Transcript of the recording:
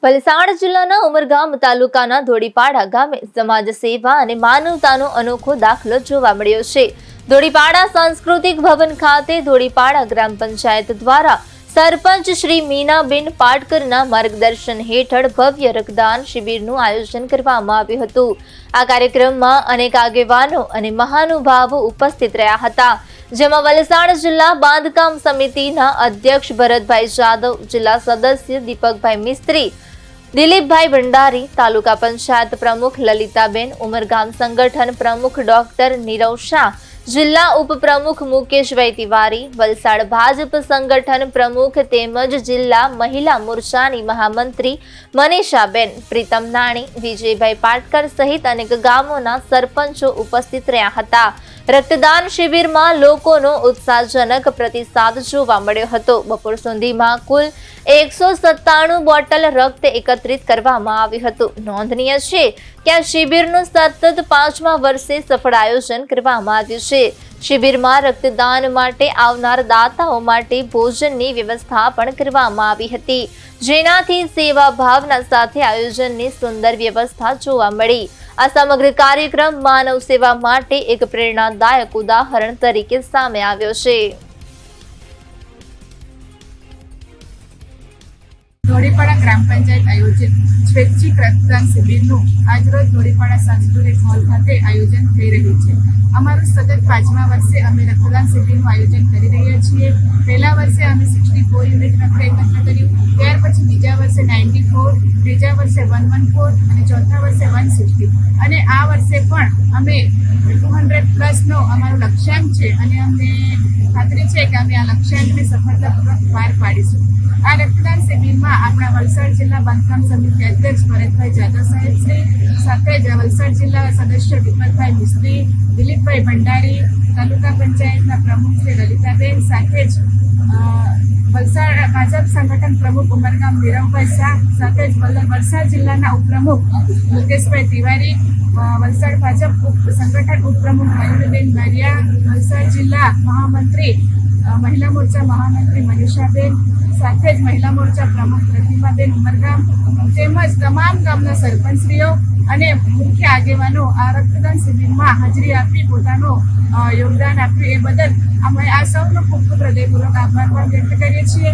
વલસાડ જિલ્લાના ઉમરગામ તાલુકાના ધોડીપાડા ગામે સમાજ સેવા અને માનવતાનો અનોખો દાખલો જોવા મળ્યો છે। ધોડીપાડા સાંસ્કૃતિક ભવન ખાતે ધોડીપાડા ગ્રામ પંચાયત દ્વારા સરપંચ શ્રી મીનાબેન પાટકરના માર્ગદર્શન હેઠળ ભવ્ય રક્તદાન શિબિરનું આયોજન કરવામાં આવ્યું હતું। આ કાર્યક્રમમાં અનેક આગેવાનો અને મહાનુભાવો ઉપસ્થિત રહ્યા હતા, જેમાં વલસાડ જિલ્લા બાંધકામ સમિતિના અધ્યક્ષ ભરતભાઈ જાદવ, જિલ્લા સદસ્ય દીપકભાઈ મિસ્ત્રી, દિલીપભાઈ ભંડારી, તાલુકા પંચાયત પ્રમુખ લલિતાબેન, ઉમરગામ સંગઠન પ્રમુખ ડોક્ટર નીરવ શાહ, જિલ્લા ઉપપ્રમુખ મુકેશભાઈ તિવારી, વલસાડ ભાજપ સંગઠન પ્રમુખ તેમજ જિલ્લા મહિલા મોરચાની મહામંત્રી મનીષાબેન, પ્રીતમ નાણી, વિજયભાઈ પાટકર સહિત અનેક ગામોના સરપંચો ઉપસ્થિત રહ્યા હતા। રક્તદાન શિબિરમાં લોકોનો ઉત્સાહજનક પ્રતિસાદ જોવા મળ્યો હતો। બપોર સુધીમાં કુલ 197 બોટલ રક્ત એકત્રિત કરવામાં આવ્યું હતું। નોંધનીય છે કે આ શિબિરનું સતત 5મા વર્ષે સફળ આયોજન કરવામાં આવ્યું છે। શિબિરમાં રક્તદાન માટે આવનાર દાતાઓ માટે ભોજનની વ્યવસ્થા પણ કરવામાં આવી હતી, જેનાથી સેવા ભાવના સાથે આયોજનની સુંદર વ્યવસ્થા જોવા મળી। આ સમગ્ર કાર્યક્રમ માનવ સેવા માટે એક પ્રેરણાદાયક ઉદાહરણ તરીકે સામે આવ્યો છે। ધોડીપાડા ગ્રામ પંચાયત આયોજિત સ્વૈચ્છિક રક્તદાન શિબિરનું આજરોજ ધોડીપાડા સાંસ્કૃતિક હોલ ખાતે આયોજન થઈ રહ્યું છે। અમારું સતત 5મા વર્ષે અમે રક્તદાન શિબિરનું આયોજન કરી રહ્યા છીએ। પહેલા વર્ષે અમે 64 યુનિટ રક્ત એકત્ર કર્યું, ત્યાર પછી બીજા વર્ષે 94, ત્રીજા વર્ષે 114 અને ચોથા વર્ષે 160 અને આ વર્ષે પણ અમે 200+ અમારું લક્ષ્યાંક છે અને અમને ખાતરી છે કે અમે આ લક્ષ્યાંકને સફળતાપૂર્વક પાર પાડીશું। આ રક્તદાન શિબિરમાં આપણા વલસાડ જિલ્લા બાંધકામ સમિતિ અધ્યક્ષ ભરતભાઈ જાદવ સાહેબ શ્રી, સાથે જ વલસાડ જિલ્લા સદસ્ય દીપકભાઈ મિસ્ત્રી, દિલીપભાઈ ભંડારી, તાલુકા પંચાયતના પ્રમુખ શ્રી લલિતાબેન, સાથે જ વલસાડ ભાજપ સંગઠન પ્રમુખ ઉમરગામ નીરવભાઈ શાહ, સાથે જ વલસાડ જિલ્લાના ઉપપ્રમુખ મુકેશભાઈ તિવારી, વલસાડ ભાજપ સંગઠન ઉપપ્રમુખ મયુરીબેન બારિયા, વલસાડ જિલ્લા મહામંત્રી મહિલા મોરચા મહામંત્રી મનીષાબેન, સાથે જ મહિલા મોરચા પ્રમુખ પ્રતિમાબેન ઉમરગામ, તેમજ તમામ ગામના સરપંચશ્રીઓ અને મુખ્ય આગેવાનો આ રક્તદાન શિબિરમાં હાજરી આપી પોતાનો યોગદાન આપ્યું એ બદલ અમે આ સૌનો ખૂબ ખૂબ હૃદયપૂર્વક આભાર પણ વ્યક્ત કરીએ છીએ।